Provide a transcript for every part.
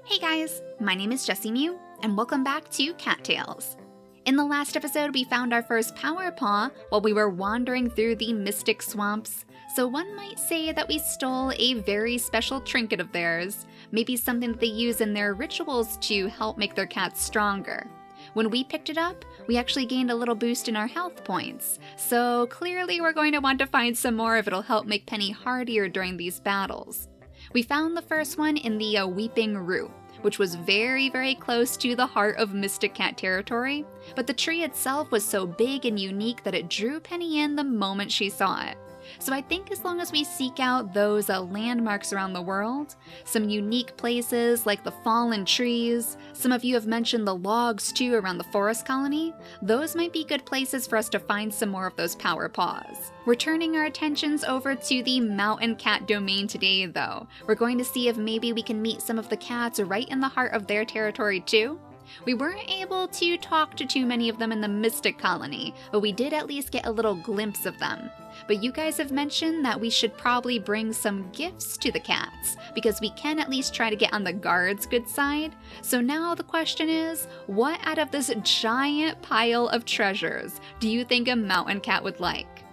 Hey guys, my name is JessiMew, and welcome back to Cattails. In the last episode, we found our first Power Paw while we were wandering through the mystic swamps, so one might say that we stole a very special trinket of theirs, maybe something that they use in their rituals to help make their cats stronger. When we picked it up, we actually gained a little boost in our health points, so clearly we're going to want to find some more if it'll help make Penny hardier during these battles. We found the first one in the Weeping Root, which was very, very close to the heart of Mystic Cat territory, but the tree itself was so big and unique that it drew Penny in the moment she saw it. So I think as long as we seek out those landmarks around the world, some unique places like the fallen trees, some of you have mentioned the logs too around the forest colony, those might be good places for us to find some more of those Power Paws. We're turning our attentions over to the mountain cat domain today though. We're going to see if maybe we can meet some of the cats right in the heart of their territory too. We weren't able to talk to too many of them in the Mystic Colony, but we did at least get a little glimpse of them. But you guys have mentioned that we should probably bring some gifts to the cats, because we can at least try to get on the guard's good side. So now the question is, what out of this giant pile of treasures do you think a mountain cat would like?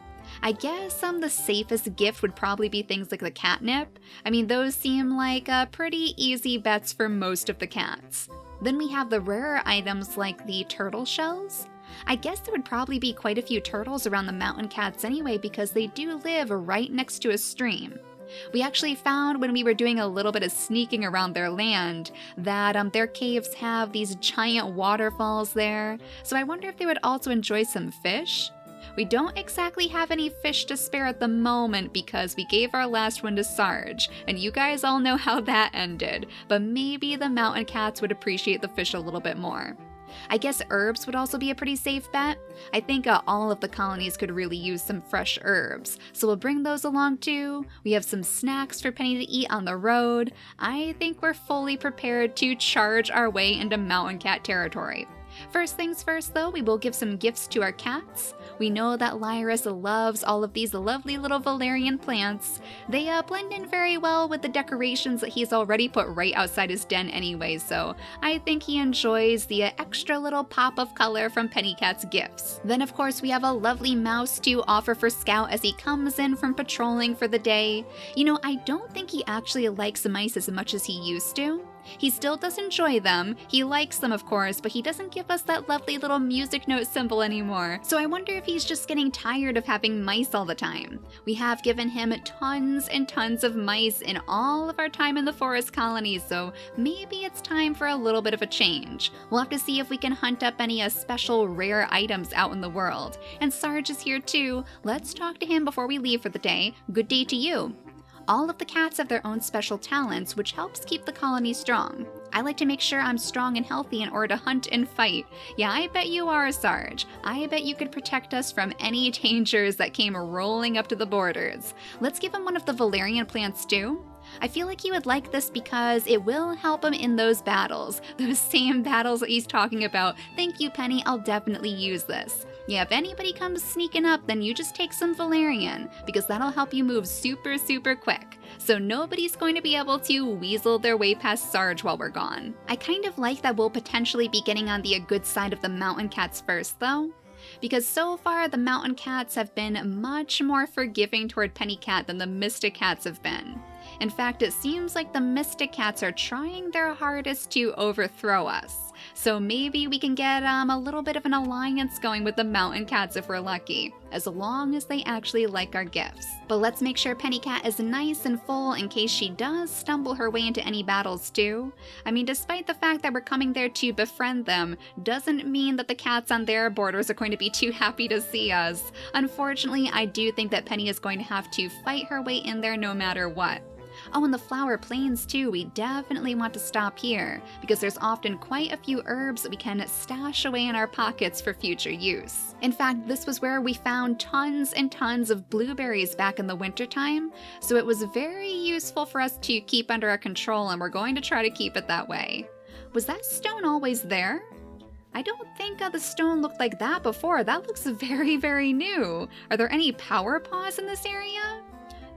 I guess the safest gift would probably be things like the catnip. I mean, those seem like pretty easy bets for most of the cats. Then we have the rarer items like the turtle shells. I guess there would probably be quite a few turtles around the mountain cats anyway because they do live right next to a stream. We actually found when we were doing a little bit of sneaking around their land that their caves have these giant waterfalls there, so I wonder if they would also enjoy some fish. We don't exactly have any fish to spare at the moment because we gave our last one to Sarge, and you guys all know how that ended, but maybe the mountain cats would appreciate the fish a little bit more. I guess herbs would also be a pretty safe bet. I think all of the colonies could really use some fresh herbs, so we'll bring those along too. We have some snacks for Penny to eat on the road. I think we're fully prepared to charge our way into mountain cat territory. First things first though, we will give some gifts to our cats. We know that Lyrus loves all of these lovely little valerian plants. They blend in very well with the decorations that he's already put right outside his den anyway, so I think he enjoys the extra little pop of color from Pennycat's gifts. Then of course we have a lovely mouse to offer for Scout as he comes in from patrolling for the day. You know, I don't think he actually likes mice as much as he used to. He still does enjoy them, he likes them of course, but he doesn't give us that lovely little music note symbol anymore. So I wonder if he's just getting tired of having mice all the time. We have given him tons and tons of mice in all of our time in the forest colony, so maybe it's time for a little bit of a change. We'll have to see if we can hunt up any special rare items out in the world. And Sarge is here too. Let's talk to him before we leave for the day. Good day to you. All of the cats have their own special talents, which helps keep the colony strong. I like to make sure I'm strong and healthy in order to hunt and fight. Yeah, I bet you are, Sarge. I bet you could protect us from any dangers that came rolling up to the borders. Let's give him one of the valerian plants too. I feel like he would like this because it will help him in those battles. Those same battles that he's talking about. Thank you, Penny, I'll definitely use this. Yeah, if anybody comes sneaking up, then you just take some valerian, because that'll help you move super, super quick. So nobody's going to be able to weasel their way past Sarge while we're gone. I kind of like that we'll potentially be getting on the good side of the mountain cats first, though. Because so far, the mountain cats have been much more forgiving toward Pennycat than the Mystic Cats have been. In fact, it seems like the Mystic Cats are trying their hardest to overthrow us. So maybe we can get a little bit of an alliance going with the mountain cats if we're lucky, as long as they actually like our gifts. But let's make sure Pennycat is nice and full in case she does stumble her way into any battles too. I mean, despite the fact that we're coming there to befriend them, doesn't mean that the cats on their borders are going to be too happy to see us. Unfortunately, I do think that Penny is going to have to fight her way in there no matter what. Oh, and the flower plains too, we definitely want to stop here, because there's often quite a few herbs that we can stash away in our pockets for future use. In fact, this was where we found tons and tons of blueberries back in the wintertime, so it was very useful for us to keep under our control, and we're going to try to keep it that way. Was that stone always there? I don't think the stone looked like that before. That looks very, very new. Are there any Power Paws in this area?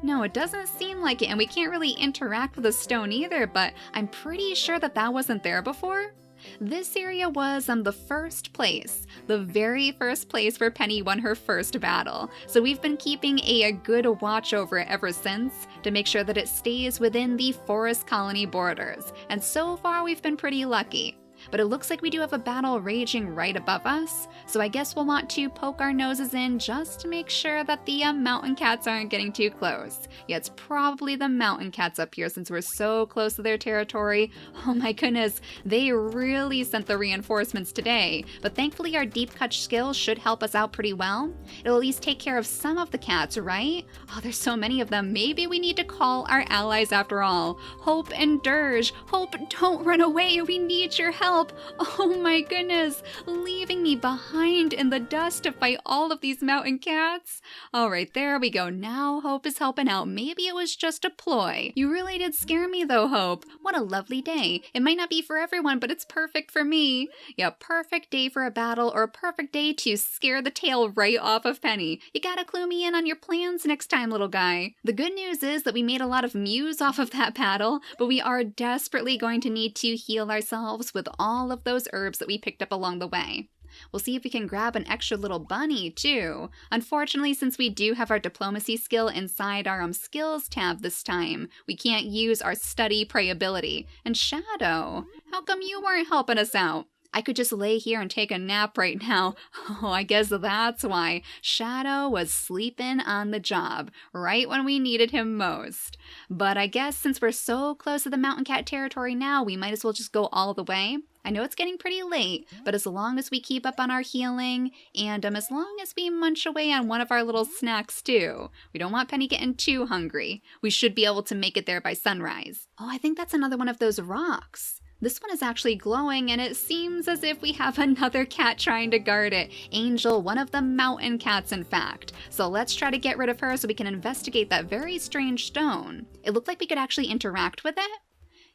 No, it doesn't seem like it, and we can't really interact with the stone either, but I'm pretty sure that that wasn't there before. This area was the first place, the very first place where Penny won her first battle, so we've been keeping a good watch over it ever since to make sure that it stays within the forest colony borders, and so far we've been pretty lucky. But it looks like we do have a battle raging right above us, so I guess we'll want to poke our noses in just to make sure that the mountain cats aren't getting too close. Yeah, it's probably the mountain cats up here since we're so close to their territory. Oh my goodness, they really sent the reinforcements today, but thankfully our deep cut skill should help us out pretty well. It'll at least take care of some of the cats, right? Oh, there's so many of them. Maybe we need to call our allies after all. Hope and Dirge. Hope, don't run away. We need your help. Oh my goodness, leaving me behind in the dust to fight all of these mountain cats. All right, there we go. Now Hope is helping out. Maybe it was just a ploy. You really did scare me though, Hope. What a lovely day. It might not be for everyone, but it's perfect for me. Yeah, perfect day for a battle, or a perfect day to scare the tail right off of Penny. You gotta clue me in on your plans next time, little guy. The good news is that we made a lot of mews off of that battle, but we are desperately going to need to heal ourselves with all of those herbs that we picked up along the way. We'll see if we can grab an extra little bunny, too. Unfortunately, since we do have our diplomacy skill inside our skills tab this time, we can't use our study prey ability. And Shadow, how come you weren't helping us out? I could just lay here and take a nap right now. Oh, I guess that's why. Shadow was sleeping on the job, right when we needed him most. But I guess since we're so close to the mountain cat territory now, we might as well just go all the way. I know it's getting pretty late, but as long as we keep up on our healing, and as long as we munch away on one of our little snacks too, we don't want Penny getting too hungry. We should be able to make it there by sunrise. Oh, I think that's another one of those rocks. This one is actually glowing, and it seems as if we have another cat trying to guard it. Angel, one of the mountain cats, in fact. So let's try to get rid of her so we can investigate that very strange stone. It looked like we could actually interact with it.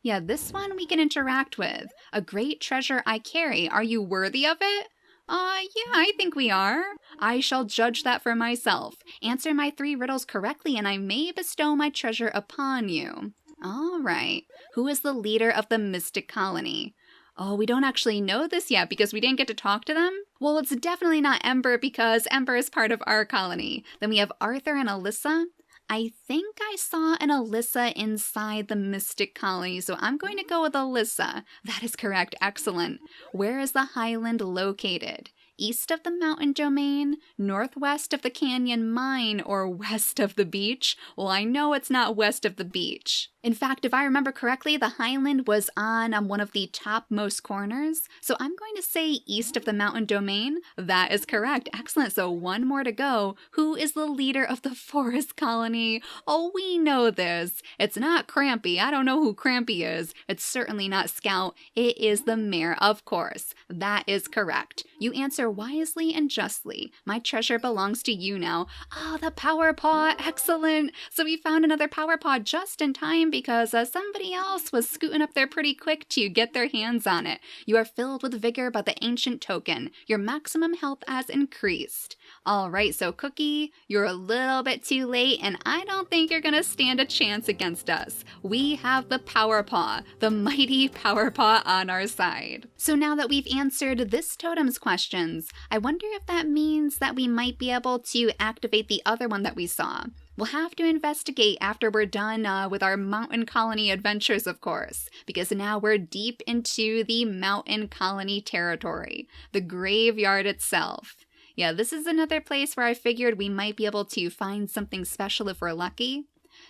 Yeah, this one we can interact with. A great treasure I carry. Are you worthy of it? Yeah, I think we are. I shall judge that for myself. Answer my 3 riddles correctly, and I may bestow my treasure upon you. All right. Who is the leader of the Mystic Colony? Oh, we don't actually know this yet because we didn't get to talk to them? Well, it's definitely not Ember because Ember is part of our colony. Then we have Arthur and Alyssa. I think I saw an Alyssa inside the Mystic Colony, so I'm going to go with Alyssa. That is correct. Excellent. Where is the Highland located? East of the mountain domain, northwest of the canyon mine, or west of the beach? Well, I know it's not west of the beach. In fact, if I remember correctly, the Highland was on one of the topmost corners, so I'm going to say east of the mountain domain. That is correct. Excellent. So one more to go. Who is the leader of the forest colony? Oh, we know this. It's not Crampy. I don't know who Crampy is. It's certainly not Scout. It is the mayor, of course. That is correct. You answer wisely and justly. My treasure belongs to you now. Oh, the Power Paw. Excellent. So we found another Power Paw just in time because somebody else was scooting up there pretty quick to get their hands on it. You are filled with vigor by the ancient token. Your maximum health has increased. All right, so Cookie, you're a little bit too late, and I don't think you're gonna stand a chance against us. We have the Power Paw, the mighty Power Paw on our side. So now that we've answered this totem's questions, I wonder if that means that we might be able to activate the other one that we saw. We'll have to investigate after we're done with our mountain colony adventures, of course, because now we're deep into the mountain colony territory, the graveyard itself. Yeah, this is another place where I figured we might be able to find something special if we're lucky.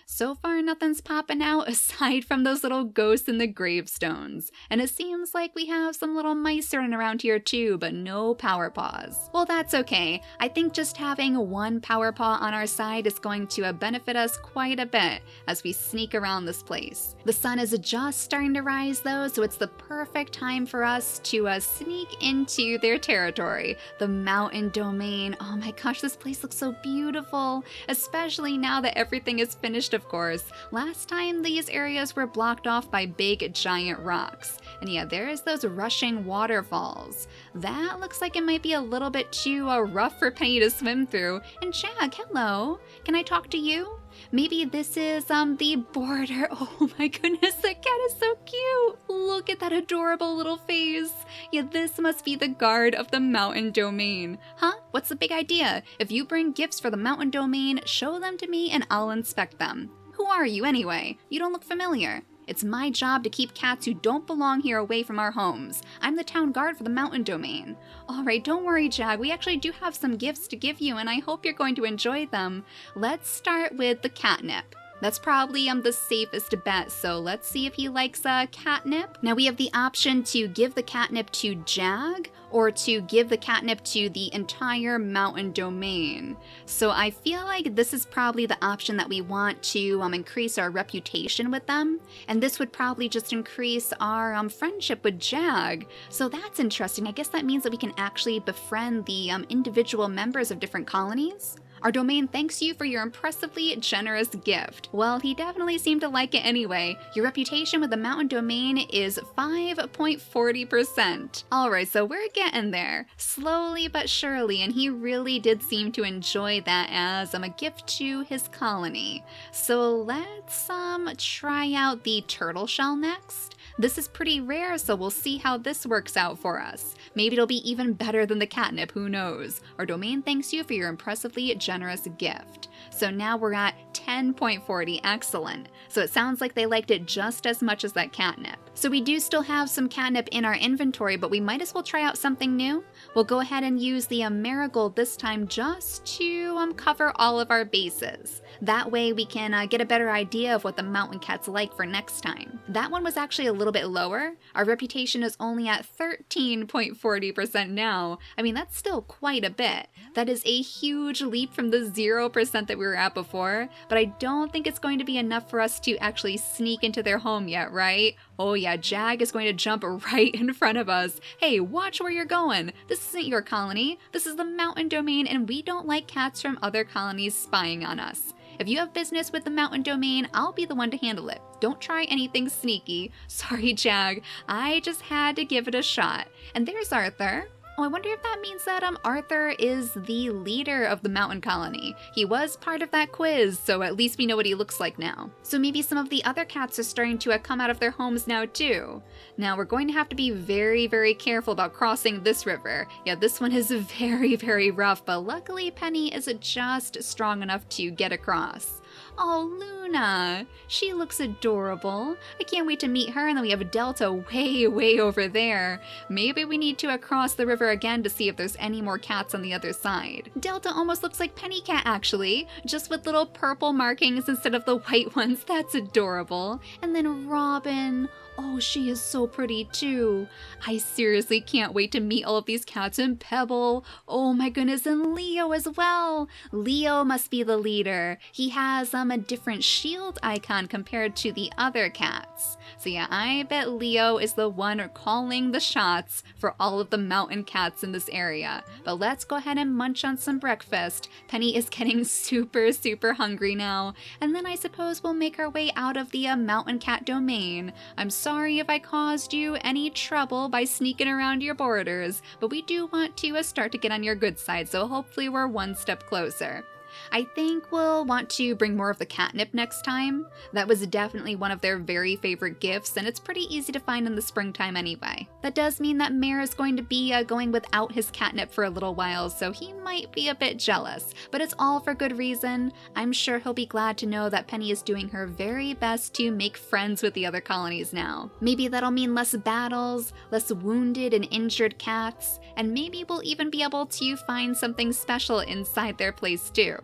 So far, nothing's popping out aside from those little ghosts in the gravestones. And it seems like we have some little mice running around here too, but no Power Paws. Well, that's okay. I think just having one Power Paw on our side is going to benefit us quite a bit as we sneak around this place. The sun is just starting to rise though, so it's the perfect time for us to sneak into their territory. The mountain domain. Oh my gosh, this place looks so beautiful, especially now that everything is finished, of course. Last time these areas were blocked off by big giant rocks. And yeah, there's those rushing waterfalls. That looks like it might be a little bit too rough for Penny to swim through. And Jack, hello. Can I talk to you? Maybe this is the border. Oh my goodness, that cat is so cute. Look at that adorable little face. Yeah, this must be the guard of the mountain domain. Huh? What's the big idea? If you bring gifts for the mountain domain, show them to me and I'll inspect them. Who are you anyway? You don't look familiar. It's my job to keep cats who don't belong here away from our homes. I'm the town guard for the mountain domain. Alright, don't worry, Jag. We actually do have some gifts to give you, and I hope you're going to enjoy them. Let's start with the catnip. That's probably the safest bet, so let's see if he likes catnip. Now we have the option to give the catnip to Jag, or to give the catnip to the entire mountain domain. So I feel like this is probably the option that we want to increase our reputation with them, and this would probably just increase our friendship with Jag. So that's interesting. I guess that means that we can actually befriend the individual members of different colonies. Our domain thanks you for your impressively generous gift. Well, he definitely seemed to like it anyway. Your reputation with the mountain domain is 5.40%. Alright, so we're getting there. Slowly but surely, and he really did seem to enjoy that as a gift to his colony. So let's try out the turtle shell next. This is pretty rare, so we'll see how this works out for us. Maybe it'll be even better than the catnip, who knows? Our domain thanks you for your impressively generous gift. So now we're at 10.40, excellent. So it sounds like they liked it just as much as that catnip. So we do still have some catnip in our inventory, but we might as well try out something new. We'll go ahead and use the marigold this time just to cover all of our bases. That way we can get a better idea of what the mountain cat's like for next time. That one was actually a little bit lower. Our reputation is only at 13.40% now. I mean, that's still quite a bit. That is a huge leap from the 0% that we were at before, but I don't think it's going to be enough for us to actually sneak into their home yet, right? Oh yeah, Jag is going to jump right in front of us. Hey, watch where you're going. This isn't your colony. This is the mountain domain, and we don't like cats from other colonies spying on us. If you have business with the mountain domain, I'll be the one to handle it. Don't try anything sneaky. Sorry, Jag. I just had to give it a shot. And there's Arthur. Oh, I wonder if that means that Arthur is the leader of the mountain colony. He was part of that quiz, so at least we know what he looks like now. So maybe some of the other cats are starting to come out of their homes now too. Now we're going to have to be very, very careful about crossing this river. Yeah, this one is very, very rough, but luckily Penny is just strong enough to get across. Oh, Luna! She looks adorable. I can't wait to meet her, and then we have Delta way, way over there. Maybe we need to cross the river again to see if there's any more cats on the other side. Delta almost looks like Penny Cat, actually, just with little purple markings instead of the white ones. That's adorable. And then Robin. Oh, she is so pretty too. I seriously can't wait to meet all of these cats in Pebble. Oh my goodness, and Leo as well. Leo must be the leader. He has a different shield icon compared to the other cats. So yeah, I bet Leo is the one calling the shots for all of the mountain cats in this area. But let's go ahead and munch on some breakfast. Penny is getting super, super hungry now. And then I suppose we'll make our way out of the mountain cat domain. I'm sorry if I caused you any trouble by sneaking around your borders, but we do want to start to get on your good side, so hopefully we're one step closer. I think we'll want to bring more of the catnip next time. That was definitely one of their very favorite gifts, and it's pretty easy to find in the springtime anyway. That does mean that Mare is going to be going without his catnip for a little while, so he might be a bit jealous, but it's all for good reason. I'm sure he'll be glad to know that Penny is doing her very best to make friends with the other colonies now. Maybe that'll mean less battles, less wounded and injured cats, and maybe we'll even be able to find something special inside their place too.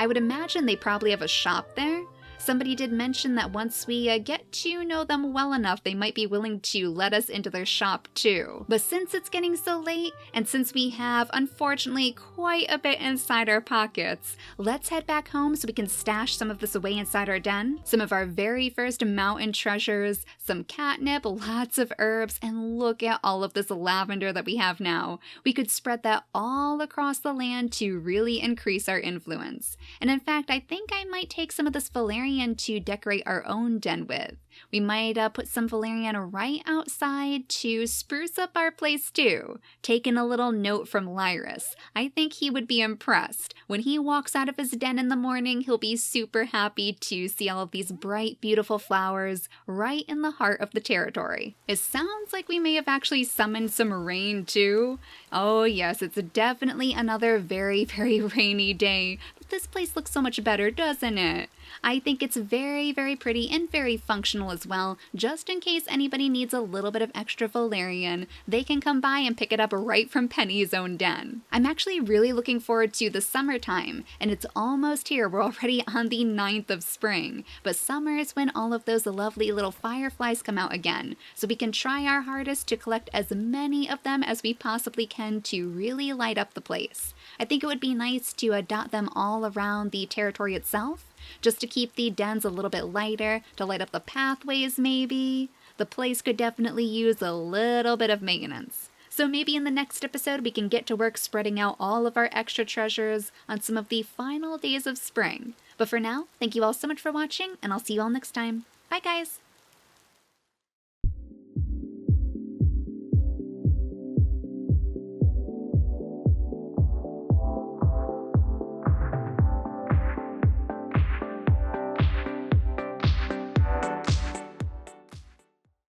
I would imagine they probably have a shop there. Somebody did mention that once we get to know them well enough, they might be willing to let us into their shop too. But since it's getting so late, and since we have, unfortunately, quite a bit inside our pockets, let's head back home so we can stash some of this away inside our den. Some of our very first mountain treasures, some catnip, lots of herbs, and look at all of this lavender that we have now. We could spread that all across the land to really increase our influence. And in fact, I think I might take some of this valerian valerian to decorate our own den with. We might put some valerian right outside to spruce up our place too. Taking a little note from Lyrus. I think he would be impressed. When he walks out of his den in the morning, he'll be super happy to see all of these bright, beautiful flowers right in the heart of the territory. It sounds like we may have actually summoned some rain too. Oh yes, it's definitely another very, very rainy day. But this place looks so much better, doesn't it? I think it's very, very pretty and very functional as well. Just in case anybody needs a little bit of extra valerian, they can come by and pick it up right from Penny's own den. I'm actually really looking forward to the summertime, and it's almost here. We're already on the 9th of spring, but summer is when all of those lovely little fireflies come out again, so we can try our hardest to collect as many of them as we possibly can to really light up the place. I think it would be nice to dot them all around the territory itself, just to keep the dens a little bit lighter, to light up the pathways maybe. The place could definitely use a little bit of maintenance. So maybe in the next episode we can get to work spreading out all of our extra treasures on some of the final days of spring. But for now, thank you all so much for watching, and I'll see you all next time. Bye guys!